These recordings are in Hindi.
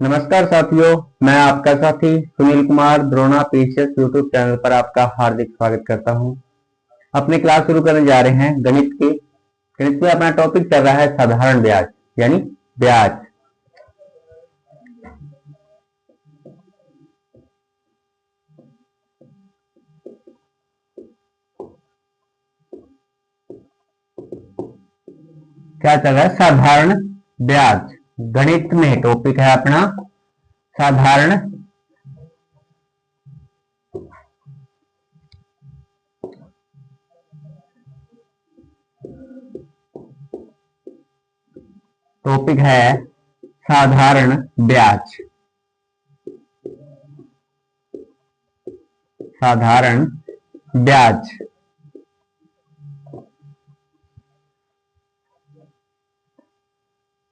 नमस्कार साथियों, मैं आपका साथी Sunil Kumar Drona PCS YouTube channel पर आपका हार्दिक स्वागत करता हूं। अपने क्लास शुरू करने जा रहे हैं गणित में अपना टॉपिक चल रहा है साधारण ब्याज यानी ब्याज। क्या चल रहा है? साधारण ब्याज। गणित में टॉपिक है अपना साधारण टॉपिक है साधारण ब्याज। साधारण ब्याज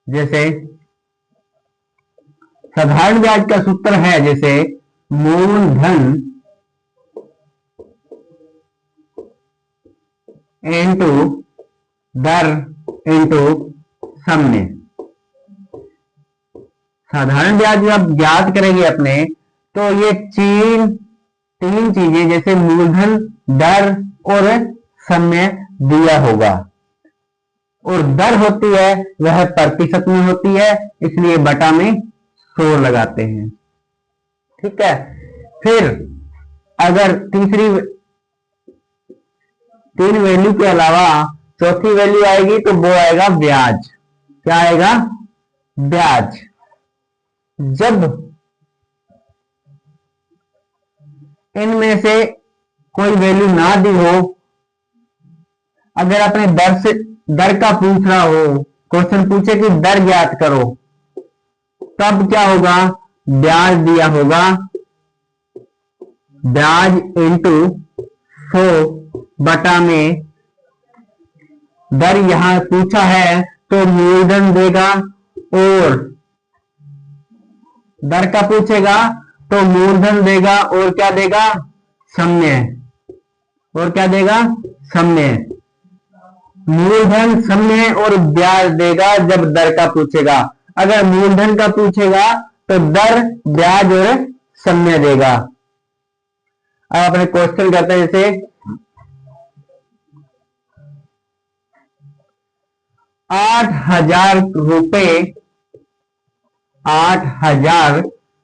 जैसे साधारण ब्याज का सूत्र है जैसे मूलधन इंटू दर इंटू समय। साधारण ब्याज जब ज्ञात करेंगे अपने तो ये तीन चीजें जैसे मूलधन, दर और समय दिया होगा, और दर होती है वह प्रतिशत में होती है, इसलिए बटा में 100 लगाते हैं। ठीक है। फिर अगर तीन वैल्यू के अलावा चौथी वैल्यू आएगी तो वो आएगा ब्याज। क्या आएगा? ब्याज। जब इनमें से कोई वैल्यू ना दी हो, अगर अपने दर का पूछ रहा हो, क्वेश्चन पूछे कि दर ज्ञात करो, तब क्या होगा? ब्याज दिया होगा, ब्याज इंटू 100 बटा में दर यहां पूछा है तो मूलधन देगा, और दर का पूछेगा तो मूलधन देगा और क्या देगा? समय। और क्या देगा? समय। मूलधन, समय और ब्याज देगा जब दर का पूछेगा। अगर मूलधन का पूछेगा तो दर, ब्याज और समय देगा। अब अपने क्वेश्चन करते हैं जैसे 8,000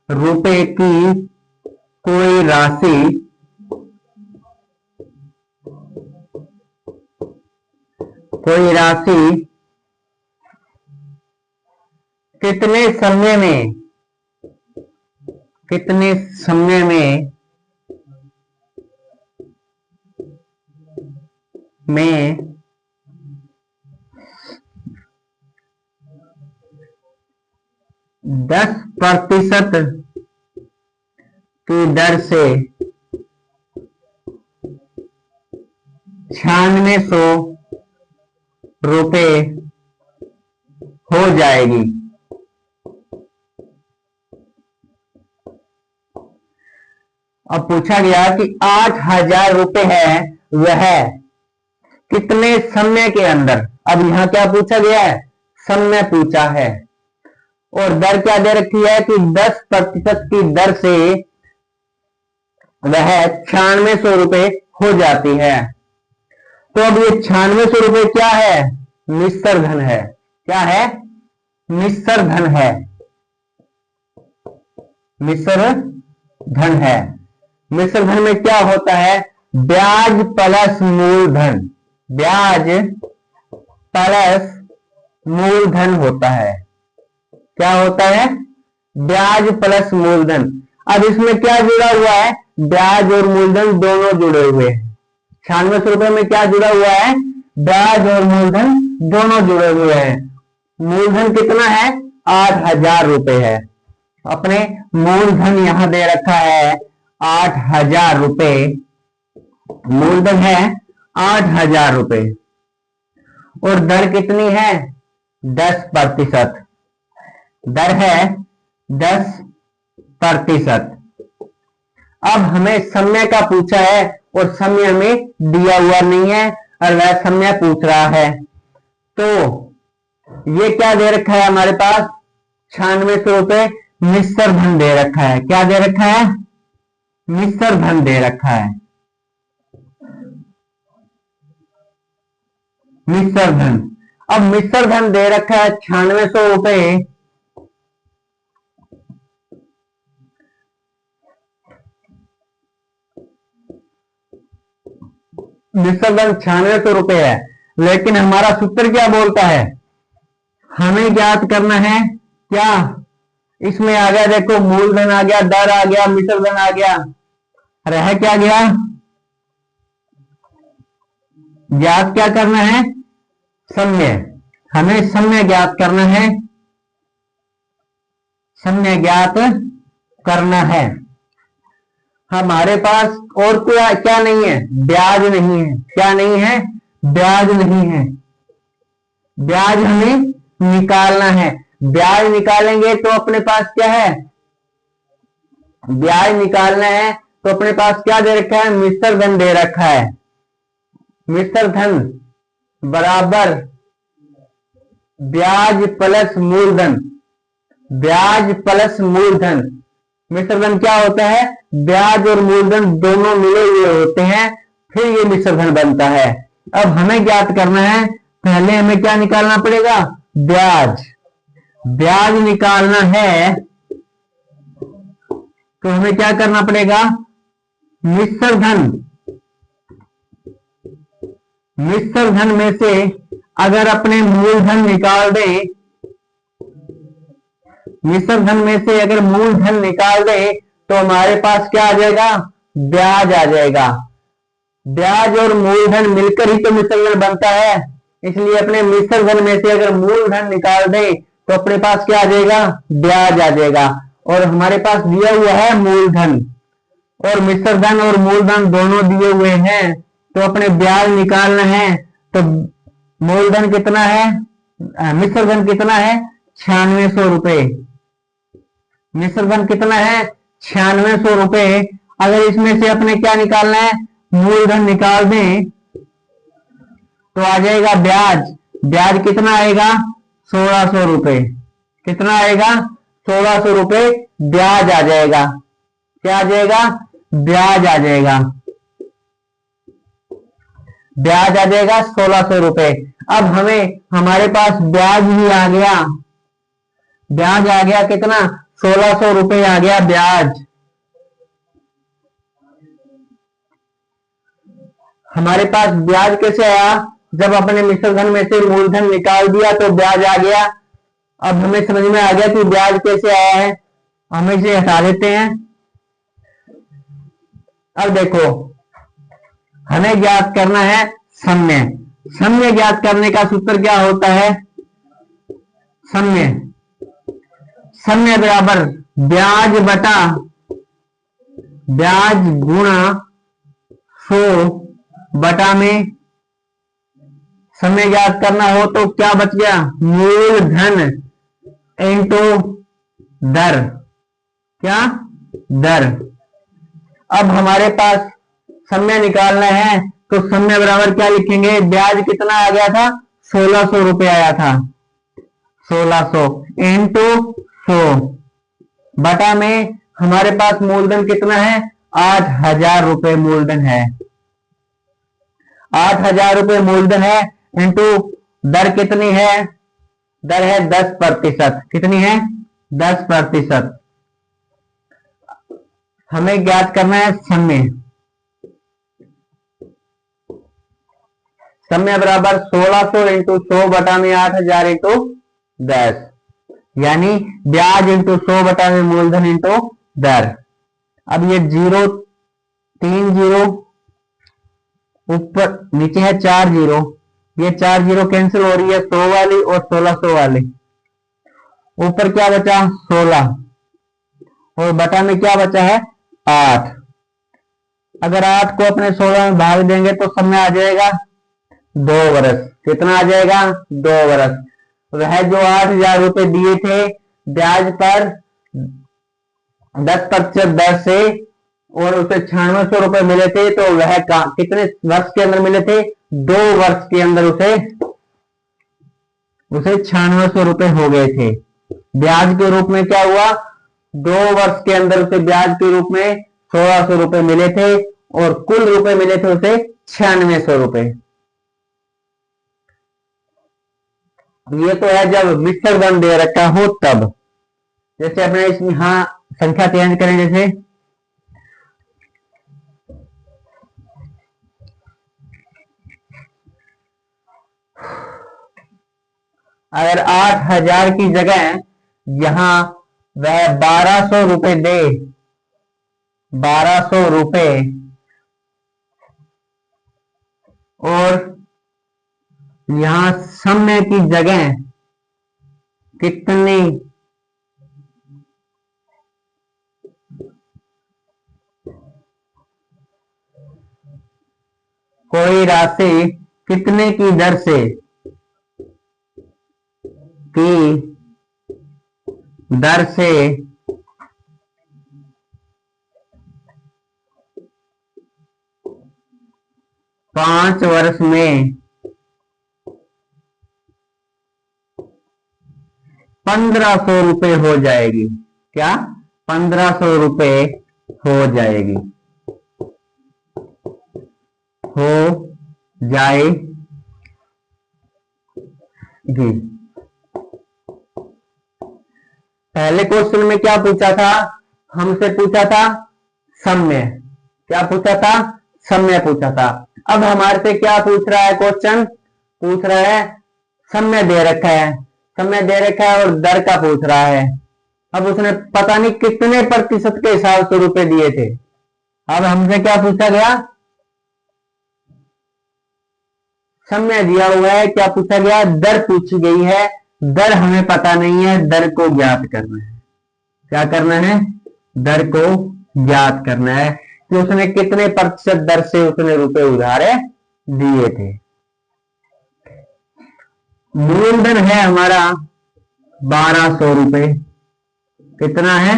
रुपए की कोई राशि कितने समय में 10% की दर से 9600 रुपए हो जाएगी। अब पूछा गया कि 8,000 रुपए है वह कितने समय के अंदर। अब यहां क्या पूछा गया है? समय पूछा है, और दर क्या दे रखी है कि 10% की दर से वह 9600 रुपए हो जाती है। तो अब ये 9600 रुपए क्या है? मिश्र धन है। क्या है? मिश्र धन है। मिश्र धन है। मिश्र धन में क्या होता है? ब्याज प्लस मूलधन। ब्याज प्लस मूलधन होता है। क्या होता है? ब्याज प्लस मूलधन। अब इसमें क्या जुड़ा हुआ है? ब्याज और मूलधन दोनों जुड़े हुए हैं। 9600 रुपए में क्या जुड़ा हुआ है? ब्याज और मूलधन दोनों जुड़े हुए हैं। मूलधन कितना है? 8,000 रुपए है। अपने मूलधन यहां दे रखा है 8,000 रुपए। मूलधन है 8,000 रुपए, और दर कितनी है? 10%। दर है 10%। अब हमें समय का पूछा है और समय हमें दिया हुआ नहीं है, और वह समय पूछ रहा है, तो ये क्या दे रखा है हमारे पास? 9600 रुपए मिश्र धन दे रखा है। क्या दे रखा है? मिश्र धन दे रखा है। मिश्र धन। अब मिश्र धन दे रखा है 9600 रुपए। मिश्र धन 9600 रुपए है, लेकिन हमारा सूत्र क्या बोलता है? हमें ज्ञात करना है क्या? इसमें आ गया, देखो मूलधन आ गया, दर आ गया, मिश्र धन आ गया, रह क्या गया? ज्ञात क्या करना है? सम्य। हमें सम्य ज्ञात करना है। सम्य ज्ञात करना है। हमारे पास और कोई क्या नहीं है? ब्याज नहीं है। क्या नहीं है? ब्याज नहीं है। ब्याज हमें निकालना है। ब्याज निकालेंगे तो अपने पास क्या है? ब्याज निकालना है तो अपने पास क्या दे रखा है? मिश्र धन दे रखा है। मिश्र धन बराबर ब्याज प्लस मूलधन। ब्याज प्लस मूलधन। मिश्र धन क्या होता है? ब्याज और मूलधन दोनों मिले हुए होते हैं, फिर ये मिश्र धन बनता है। अब हमें ज्ञात करना है, पहले हमें क्या निकालना पड़ेगा? ब्याज। ब्याज निकालना है तो हमें क्या करना पड़ेगा? मिश्र धन। मिश्र धन में से अगर अपने मूलधन निकाल दें, मिश्र धन में से अगर मूलधन निकाल दें तो हमारे पास क्या आ जाएगा? ब्याज आ जाएगा। ब्याज और मूलधन मिलकर ही तो मिश्र धन बनता है, इसलिए अपने मिश्र धन में से अगर मूलधन निकाल दें तो अपने पास क्या आ जाएगा? ब्याज आ जाएगा। और हमारे पास दिया हुआ है मूलधन, और मिश्र धन और मूलधन दोनों दिए हुए हैं, तो अपने ब्याज निकालना है। तो मूलधन कितना है? मिश्र धन कितना है? 9600 रुपए। मिश्र धन कितना है? 9600 रुपए। अगर इसमें से अपने क्या निकालना है? मूलधन निकाल दें तो आ जाएगा ब्याज। ब्याज कितना आएगा? 1600 रुपए। कितना आएगा? 1600 रुपए ब्याज आ जाएगा। क्या आ जाएगा? ब्याज आ जाएगा। ब्याज आ जाएगा 1600 रुपए। अब हमें हमारे पास ब्याज ही आ गया। ब्याज आ गया कितना? 1600 रुपए आ गया ब्याज। हमारे पास ब्याज कैसे आया? जब अपने मिश्र धन में से मूलधन निकाल दिया तो ब्याज आ गया। अब हमें समझ में आ गया कि ब्याज कैसे आया है। हम इसे हटा देते हैं। अब देखो, हमें ज्ञात करना है सम्य। सम्य ज्ञात करने का सूत्र क्या होता है? सम्य। सम्य बराबर ब्याज बटा ब्याज गुणा 100 बटा में। समय ज्ञात करना हो तो क्या बच गया? मूलधन इंटू दर। क्या? दर। अब हमारे पास समय निकालना है तो समय बराबर क्या लिखेंगे? ब्याज कितना आ गया था? 1600 रुपए आया था। 1600 इंटू 100 बटा में हमारे पास मूलधन कितना है? 8000 रुपए मूलधन है। 8000 रुपए मूलधन है इंटू दर कितनी है? दर है 10%। कितनी है? 10%। हमें ज्ञात करना है समय। समय बराबर 1600 इंटू 100 बटा में 8000 इंटू 10, यानी ब्याज इंटू 100 बटा में मूलधन इंटू दर। अब ये 0 3 0 ऊपर नीचे है 4 0, ये 4 0 कैंसिल हो रही है 100 वाली और 1600 वाली। ऊपर क्या बचा? 16 और बटा में क्या बचा है? 8। अगर 8 को अपने 16 में भाग देंगे तो समय आ जाएगा 2 वर्ष। कितना आ जाएगा? 2 वर्ष। वह जो 8000 रुपए दिए थे ब्याज पर 10% दर से और उसे 9600 रुपए मिले थे, तो वह कितने वर्ष के अंदर मिले थे? 2 वर्ष के अंदर उसे 9600 रुपए हो गए थे। ब्याज के रूप में क्या हुआ? 2 वर्ष के अंदर उसे ब्याज के रूप में 1600 रुपए मिले थे और कुल रुपए मिले थे उसे 9600 रुपए। ये तो है जब मिश्र धन दे रखा हो तब। जैसे अपने इसमें यहां संख्या चेंज करें, जैसे अगर 8000 की जगह यहां वह 1200 रुपए दे, 1200 रुपए, और यहां समय की जगह कितनी कोई राशि कितने की दर से, दर से 5 वर्ष में 1500 रुपए हो जाएगी। क्या? 1500 रुपए हो जाएगी, हो जाएगी। पहले क्वेश्चन में क्या पूछा था? हमसे पूछा था सम्य। क्या पूछा था? सम्य पूछा था। अब हमारे से क्या पूछ रहा है क्वेश्चन? पूछ रहा है सम्य दे रखा है, समय दे रखा है और दर का पूछ रहा है। अब उसने पता नहीं कितने प्रतिशत के हिसाब से रुपए दिए थे। अब हमसे क्या पूछा गया? समय दिया हुआ है, क्या पूछा गया? दर पूछी गई है। दर हमें पता नहीं है, दर को ज्ञात करना है। क्या करना है? दर को ज्ञात करना है कि उसने कितने प्रतिशत दर से उसने रुपए उधार दिए थे। मूलधन है हमारा 1200 रुपए। कितना है?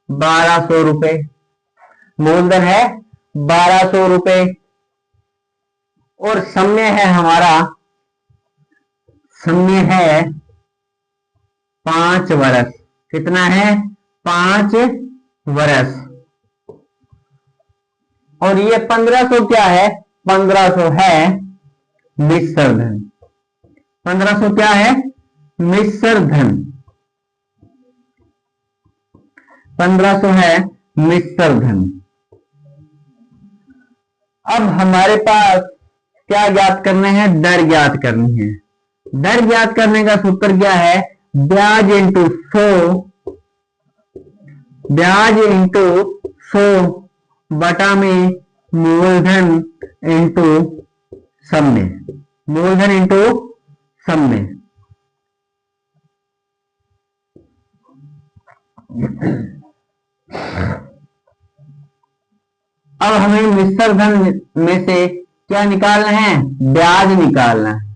1200 रुपए। मूलधन है 1200 रुपए और समय है हमारा, समय है 5 वर्ष। कितना है? 5 वर्ष। और ये 1500 क्या है? 1500 है मिश्र धन। 1500 क्या है? मिश्र धन। 1500 है मिश्र धन। अब हमारे पास क्या ज्ञात करना है? दर ज्ञात करनी है। दर ज्ञात करने का सूत्र क्या है? ब्याज इंटू 100, ब्याज इंटू 100 बटा में मूलधन इंटू समय। मूलधन इंटू समय। अब हमें मिश्र धन में से क्या निकालना है? ब्याज निकालना है।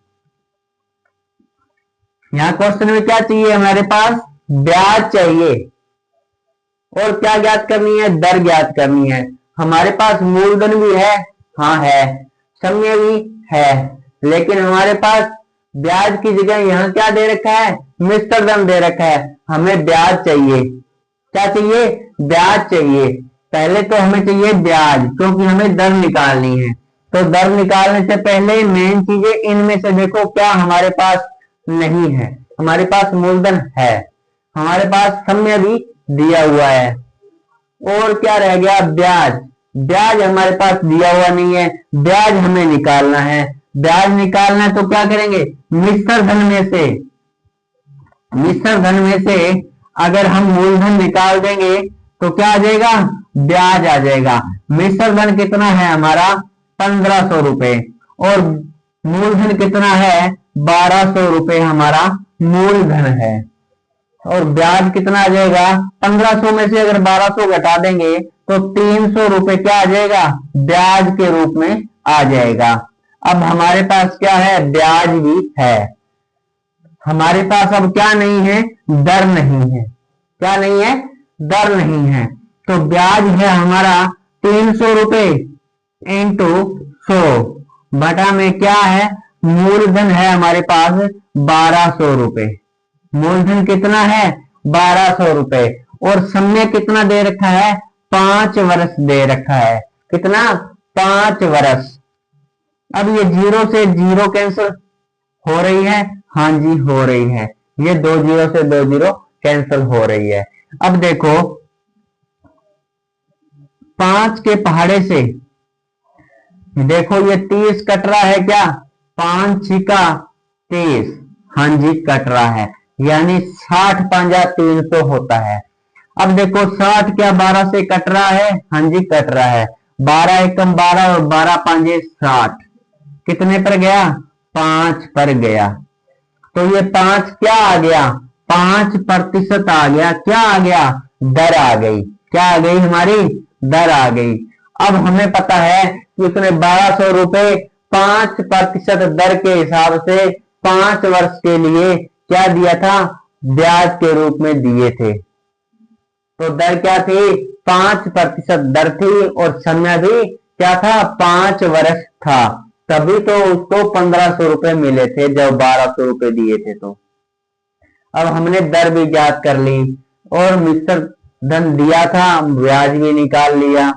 यहां क्वेश्चन में क्या चाहिए हमारे पास? ब्याज चाहिए। और क्या ज्ञात करनी है? दर ज्ञात करनी है। हमारे पास मूलधन भी है, हाँ है, समय भी है, लेकिन हमारे पास ब्याज की जगह यहां क्या दे रखा है? मिश्र धन दे रखा है। हमें ब्याज चाहिए। क्या चाहिए? ब्याज चाहिए। पहले तो हमें चाहिए ब्याज, क्योंकि हमें दर निकालनी है। तो दर निकालने से पहले मेन चीजें इनमें से देखो क्या हमारे पास नहीं है। हमारे पास मूलधन है, हमारे पास समय भी दिया हुआ है, और क्या रह गया? ब्याज। ब्याज हमारे पास दिया हुआ नहीं है, ब्याज हमें निकालना है। ब्याज निकालना है तो क्या करेंगे? मिश्र धन में से, मिश्र धन में से अगर हम मूलधन निकाल देंगे तो क्या आ जाएगा? ब्याज आ जाएगा। मिश्र धन कितना है हमारा? 1500 रुपए, और मूलधन कितना है? 1200 रुपए हमारा मूलधन है। और ब्याज कितना आ जाएगा? 1500 में से अगर 1200 घटा देंगे तो 300 रुपए क्या आ जाएगा? ब्याज के रूप में आ जाएगा। अब हमारे पास क्या है? ब्याज भी है। हमारे पास अब क्या नहीं है? दर नहीं है। क्या नहीं है? दर नहीं है। तो ब्याज है हमारा 300 रुपए इंटू 100 बटा में क्या है? मूलधन है हमारे पास 1200 रुपए। मूलधन कितना है? 1200 रुपए, और समय कितना दे रखा है, 5 वर्ष दे रखा है। कितना, 5 वर्ष। अब ये 0 से 0 कैंसिल हो रही है, हाँ जी हो रही है, ये 2 0 से 2 0 कैंसिल हो रही है। अब देखो 5 के पहाड़े से देखो ये 30 कट रहा है क्या, 5 छिका 30, हाँ जी कट रहा है, यानी 60 पांजा 300 होता है। अब देखो 60 क्या 12 से कट रहा है, हाँ जी कट रहा है, 12 एकम 12 और 12 पांजे 60, कितने पर गया, 5 पर गया। तो ये 5 क्या आ गया, 5% आ गया। क्या आ गया, दर आ गई। क्या आ गई, हमारी दर आ गई। अब हमें पता है कि उसने 1200 रुपए 5% दर के हिसाब से 5 वर्ष के लिए क्या दिया था, ब्याज के रूप में दिए थे। तो दर क्या थी, 5% दर थी और समय भी क्या था, 5 वर्ष था। तभी तो उसको 1500 रुपए मिले थे जब 1200 रुपए दिए थे। तो अब हमने दर भी ज्ञात कर ली और मिश्र धन दिया था, ब्याज भी निकाल लिया।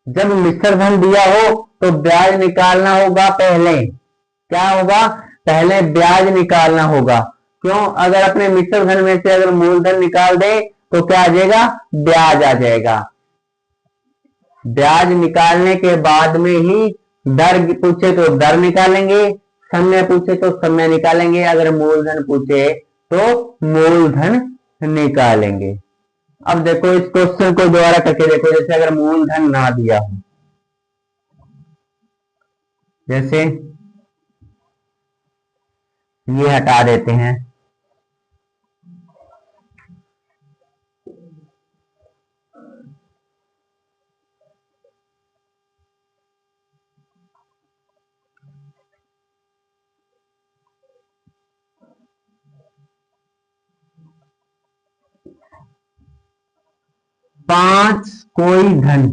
जब मिश्र धन दिया हो तो ब्याज निकालना होगा पहले। क्या होगा, पहले ब्याज निकालना होगा। क्यों, अगर अपने मिश्र धन में से अगर मूलधन निकाल दे तो क्या आ जाएगा, ब्याज आ जाएगा। ब्याज निकालने के बाद में ही दर पूछे तो दर निकालेंगे, समय पूछे तो समय निकालेंगे, अगर मूलधन पूछे तो मूलधन निकालेंगे। अब देखो इस क्वेश्चन को दोबारा करके देखो, जैसे अगर मूलधन ना दिया हो, जैसे ये हटा देते हैं, पांच कोई धन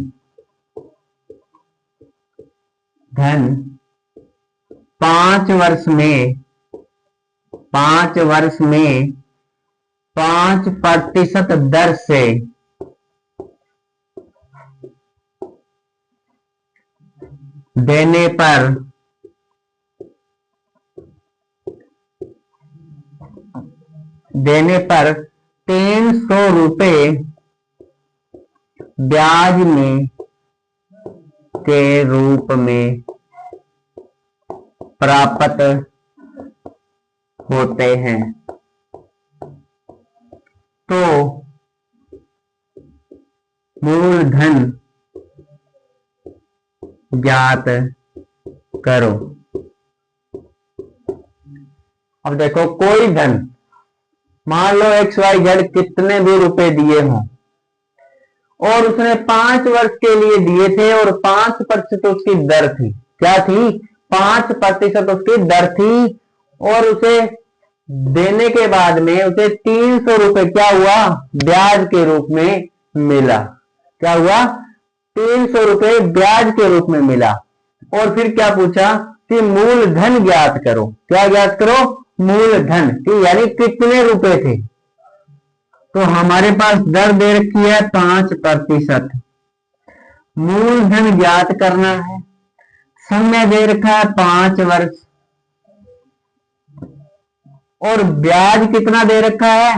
5 वर्ष में 5% दर से देने पर देने पर 300 रुपए ब्याज में के रूप में प्राप्त होते हैं। तो मूलधन ज्ञात करो। अब देखो कोई धन, मान लो XYZ कितने भी रुपए दिए हों और उसने 5 वर्ष के लिए दिए थे और 5% उसकी दर थी। क्या थी, 5% उसकी दर थी और उसे देने के बाद में उसे 300 रुपए क्या हुआ, ब्याज के रूप में मिला। क्या हुआ, 300 रुपए ब्याज के रूप में मिला। और फिर क्या पूछा कि मूलधन ज्ञात करो। क्या ज्ञात करो, मूलधन की, यानी कितने रुपए थे। तो हमारे पास दर दे रखी है 5%, मूलधन ज्ञात करना है, समय दे रखा है 5 वर्ष और ब्याज कितना दे रखा है,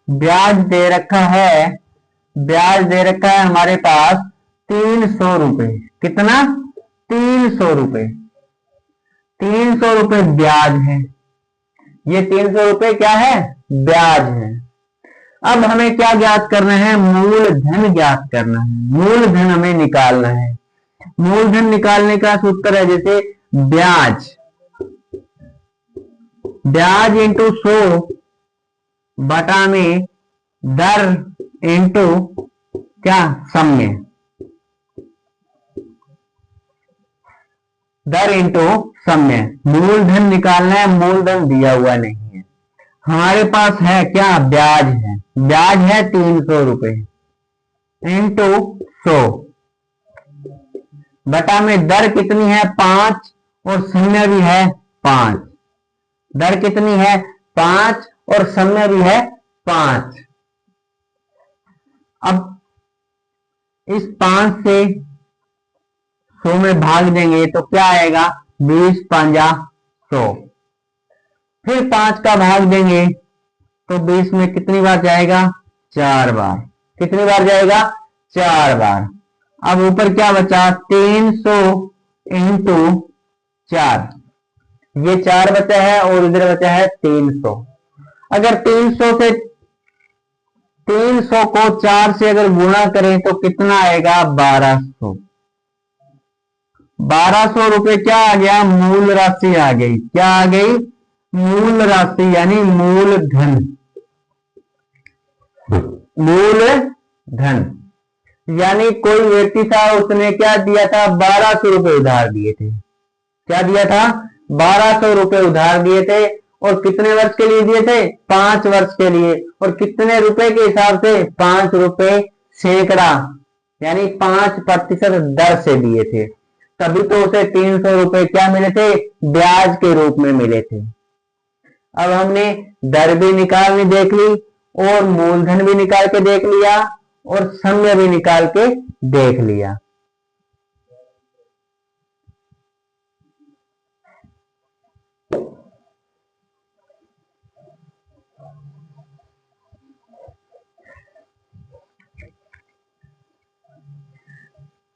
ब्याज दे रखा है हमारे पास 300 रुपए। कितना, 300 रुपए। 300 रुपए ब्याज है, ये 300 रुपए क्या है, ब्याज है। अब हमें क्या ज्ञात करना है, मूलधन ज्ञात करना है। मूलधन हमें निकालना है। मूलधन निकालने का सूत्र है जैसे ब्याज इंटू 100 बटा में दर इंटू क्या, समय। दर इंटू समय। मूलधन निकालना है, मूलधन दिया हुआ नहीं है हमारे पास, है क्या, ब्याज है। ब्याज है 300 रुपए इंटू 100 बटा में दर कितनी है 5 और समय भी है 5। दर कितनी है 5 और समय भी है 5। अब इस 5 से 100 में भाग देंगे तो क्या आएगा, 20 पंजा 100। फिर 5 का भाग देंगे तो 20 में कितनी बार जाएगा, 4 बार। कितनी बार जाएगा, 4 बार। अब ऊपर क्या बचा, 300 इंटू 4, ये 4 बचा है और इधर बचा है 300। अगर 300 को 4 से अगर गुणा करें तो कितना आएगा, 1200। 1200 रुपए क्या आ गया, मूल राशि आ गई। क्या आ गई, मूल राशि यानी मूलधन। मूलधन यानी कोई व्यक्ति था, उसने क्या दिया था, 1200 रुपए उधार दिए थे। क्या दिया था, 1200 रुपए उधार दिए थे। और कितने वर्ष के लिए दिए थे, 5 वर्ष के लिए। और कितने रुपए के हिसाब से, 5 रुपए सैकड़ा यानी 5% दर से दिए थे। तभी तो उसे 300 रुपए क्या मिले थे, ब्याज के रूप में मिले थे। अब हमने दर भी निकालनी देख ली और मूलधन भी निकाल के देख लिया और समय भी निकाल के देख लिया।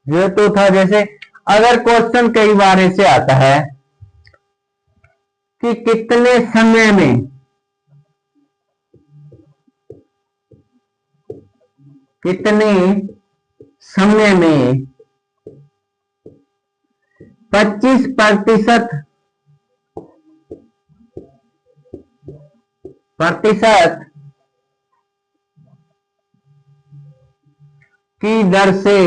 ये तो था। जैसे अगर क्वेश्चन कई बार ऐसे आता है कि कितने समय में, कितने समय में 25% की दर से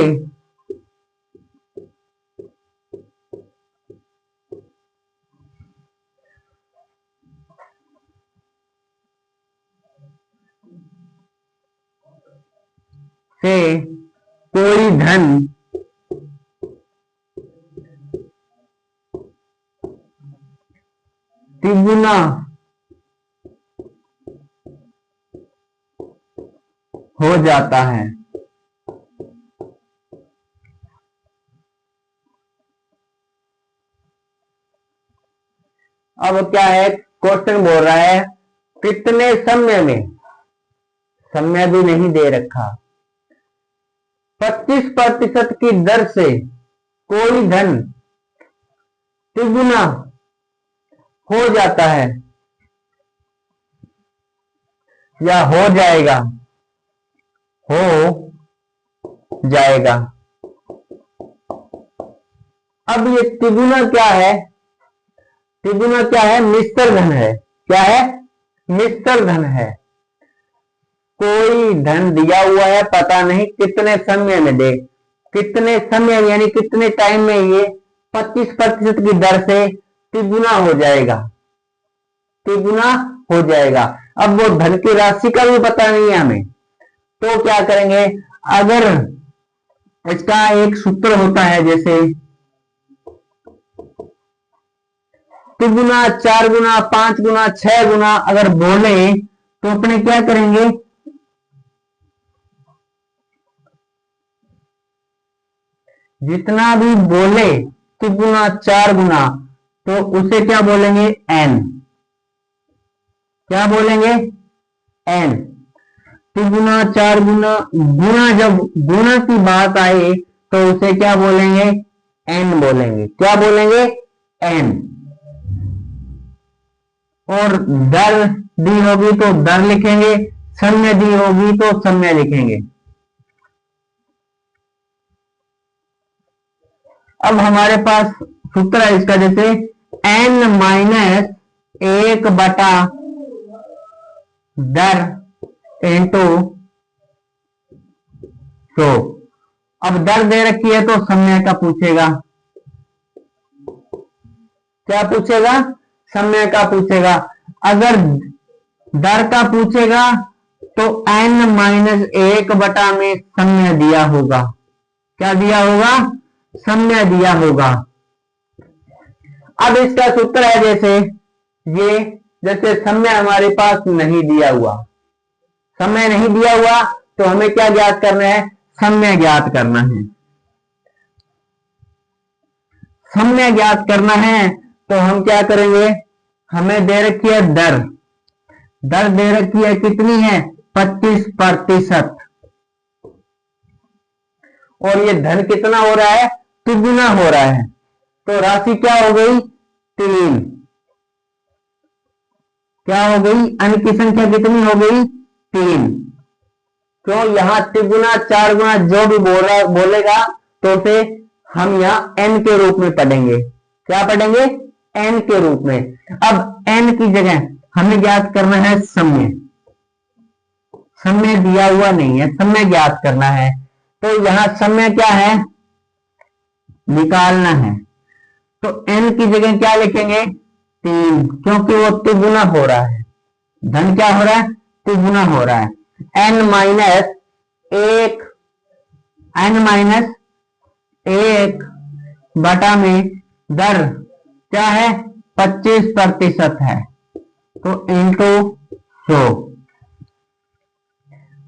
कोई धन तिगुना हो जाता है। अब क्या है, क्वेश्चन बोल रहा है कितने समय में, समय भी नहीं दे रखा, 25% की दर से कोई धन तिगुना हो जाता है या हो जाएगा, हो जाएगा। अब ये तिगुना क्या है, तिगुना क्या है, मिश्र धन है। क्या है, मिश्र धन है। कोई धन दिया हुआ है, पता नहीं कितने समय में दे, कितने समय यानी कितने टाइम में ये 25% की दर से तिगुना हो जाएगा, तिगुना हो जाएगा। अब वो धन की राशि का भी पता नहीं है हमें, तो क्या करेंगे, अगर इसका एक सूत्र होता है, जैसे तिगुना, 4 गुना, 5 गुना, 6 गुना अगर बोले तो अपने क्या करेंगे, जितना भी बोले तिगुना 4 गुना तो उसे क्या बोलेंगे, एन। क्या बोलेंगे, एन। तिगुना 4 गुना, गुना जब गुना की बात आए तो उसे क्या बोलेंगे, एन बोलेंगे। क्या बोलेंगे, एन। और दर दी होगी तो दर लिखेंगे, समय दी होगी तो समय लिखेंगे। अब हमारे पास सूत्र है इसका, जैसे n-1 दर इंटू 100। अब दर दे रखी है तो समय का पूछेगा। क्या पूछेगा, समय का पूछेगा। अगर दर का पूछेगा तो n-1 में समय दिया होगा। क्या दिया होगा, समय दिया होगा। अब इसका सूत्र है, जैसे समय हमारे पास नहीं दिया हुआ, समय नहीं दिया हुआ तो हमें क्या ज्ञात करना है? सम्य ज्ञात करना है। सम्य ज्ञात करना है तो हम क्या करेंगे? हमें दे रखी है दर, दर दे रखी है कितनी है? 25%। और ये धन कितना हो रहा है? तिगुना हो रहा है। तो राशि क्या हो गई? 3। क्या हो गई? अंक की संख्या कितनी हो गई? 3। क्यों? यहां तिगुना 4 गुना जो भी बोलेगा तो उसे हम यहाँ n के रूप में पढ़ेंगे। क्या पढ़ेंगे? n के रूप में। अब n की जगह हमें ज्ञात करना है सम्य। सम्य दिया हुआ नहीं है, सम्य ज्ञात करना है। तो यहां सम्य क्या है? निकालना है। तो n की जगह क्या लिखेंगे? 3, क्योंकि वो तिगुना हो रहा है। धन क्या हो रहा है? तिगुना हो रहा है। n-1 बटा में दर क्या है? 25% है, तो इंटू 100।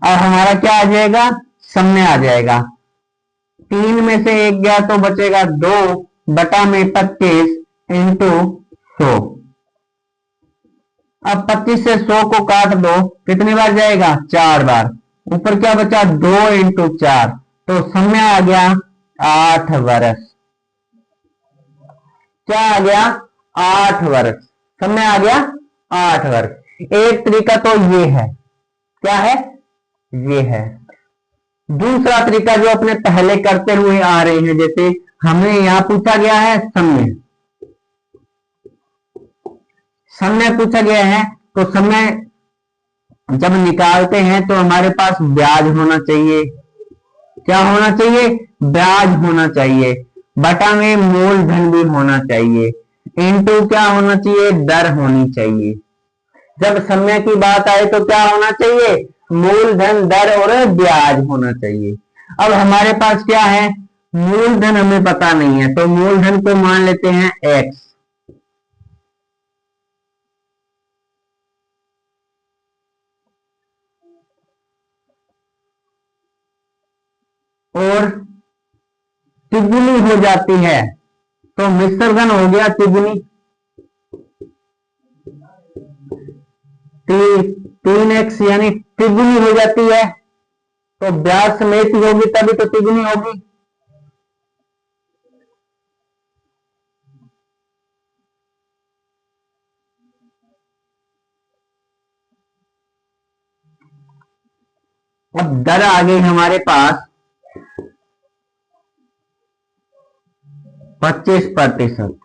अब हमारा क्या आ जाएगा? सम्य आ जाएगा। 3 में से 1 गया तो बचेगा 2 बटा में 25 इंटू 100। अब 25 से 100 को काट दो, कितनी बार जाएगा? 4 बार। ऊपर क्या बचा? 2 इंटू 4, तो समय आ गया 8 वर्ष। क्या आ गया? 8 वर्ष। समय आ गया 8 वर्ष। एक तरीका तो ये है। क्या है? ये है। दूसरा तरीका जो अपने पहले करते हुए आ रहे हैं, जैसे हमें यहां पूछा गया है समय, समय पूछा गया है, तो समय जब निकालते हैं तो हमारे पास ब्याज होना चाहिए। क्या होना चाहिए? ब्याज होना चाहिए। बटा में मूलधन भी होना चाहिए। इंटू क्या होना चाहिए? दर होनी चाहिए। जब समय की बात आए तो क्या होना चाहिए? मूलधन, दर और ब्याज होना चाहिए। अब हमारे पास क्या है? मूलधन हमें पता नहीं है, तो मूलधन को मान लेते हैं x। और तिगुनी हो जाती है तो मिश्र धन हो गया तिगुनी। 3x यानी तिगुनी हो जाती है, तो ब्याज समेत ही होगी, तभी तो तिगुनी होगी। अब दर आ गई हमारे पास 25%।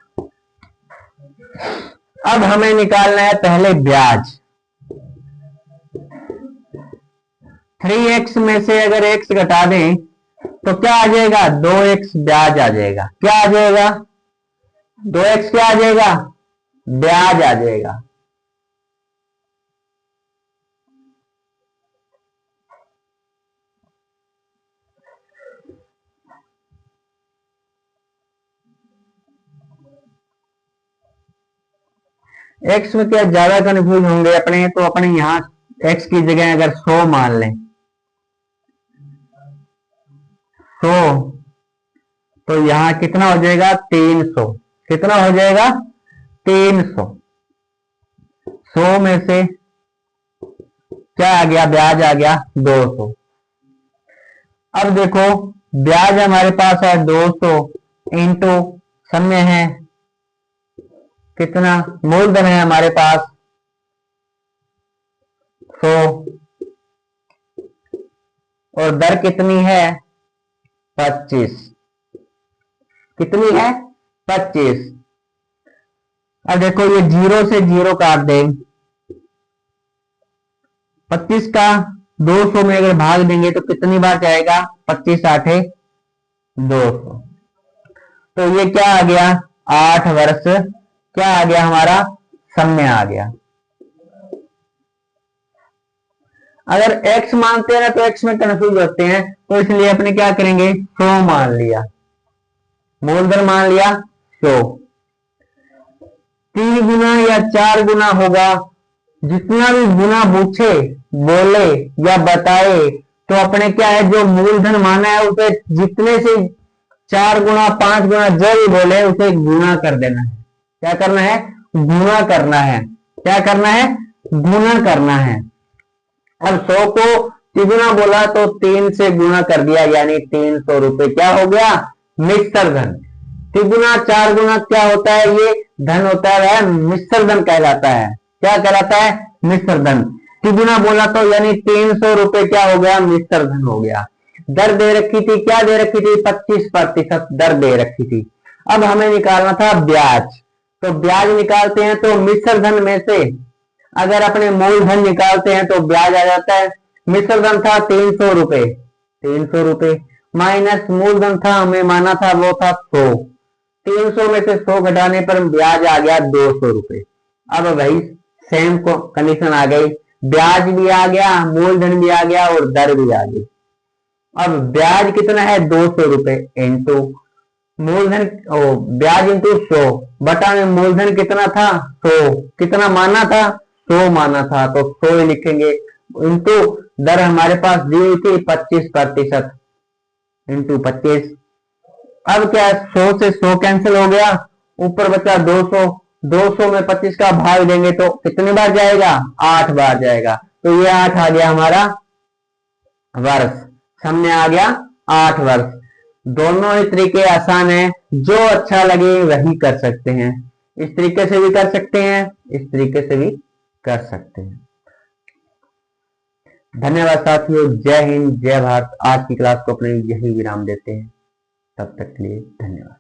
अब हमें निकालना है पहले ब्याज। 3x में से अगर x घटा दें तो क्या आ जाएगा? 2x ब्याज आ जाएगा। क्या आ जाएगा? 2x क्या आ जाएगा? ब्याज आ जाएगा। x में क्या ज्यादा कंफ्यूज होंगे अपने, तो अपने यहां x की जगह अगर 100 मान लें, 100, तो यहां कितना हो जाएगा? 300। कितना हो जाएगा? 300। 100 में से क्या आ गया? ब्याज आ गया 200। अब देखो ब्याज हमारे पास है 200 इंटू समय है कितना? मूलधन है हमारे पास 100, और दर कितनी है? 25। कितनी है? 25। अब देखो ये 0 से 0 काट दें, 25 का 200 में अगर भाग देंगे तो कितनी बार जाएगा? 25 आठे 200। तो ये क्या आ गया? 8 वर्ष। क्या आ गया? हमारा समय आ गया। अगर x मानते हैं ना तो x में कंफ्यूज होते हैं, तो इसलिए अपने क्या करेंगे? 100 मान लिया, मूलधन मान लिया 100। 3 गुना या 4 गुना होगा, जितना भी गुना पूछे, बोले या बताए तो अपने क्या है, जो मूलधन माना है उसे जितने से 4 गुना 5 गुना जो भी बोले उसे गुना कर देना है। क्या करना है, गुना करना है। क्या करना है, गुना करना है। अब 100 को तिगुना बोला तो 3 से गुना कर दिया, यानी 300 रुपए क्या हो गया, मिश्र धन। तिगुना 4 गुना क्या होता है, ये धन होता है, मिश्र धन कहलाता है। क्या कहलाता है, मिश्र धन। तिगुना बोला तो यानी 300 रुपए क्या हो गया, मिश्र धन हो गया। दर दे रखी थी, क्या दे रखी थी, 25% दर दे रखी थी। अब हमें निकालना था ब्याज, तो ब्याज निकालते हैं तो मिश्र धन में से अगर अपने मूलधन निकालते हैं तो ब्याज आ जाता है। मिश्र धन था 300 रुपए, 300 रुपए माइनस मूलधन था, हमें माना था वो था 100। 300 में से 100 घटाने पर ब्याज आ गया 200 रुपए। अब भाई सेम कंडीशन आ गई, ब्याज भी आ गया, मूलधन भी आ गया और दर भी आ गई। अब ब्याज कितना है, 200 रुपए इंटू मूलधन, ब्याज इंटू 100 बटा में मूलधन कितना था, 100 कितना माना था, 100 माना था, तो 100 ही लिखेंगे। इंटू दर हमारे पास दी हुई थी 25% इंटू 25। अब क्या है, 100 से 100 कैंसिल हो गया, ऊपर बचा 200। 200 में 25 का भाग देंगे तो कितने बार जाएगा, 8 बार जाएगा। तो ये 8 आ गया हमारा वर्ष, सामने आ गया 8 वर्ष। दोनों ही तरीके आसान है, जो अच्छा लगे वही कर सकते हैं। इस तरीके से भी कर सकते हैं, इस तरीके से भी कर सकते हैं। धन्यवाद साथियों, जय हिंद जय भारत। आज की क्लास को अपने यही विराम देते हैं, तब तक के लिए धन्यवाद।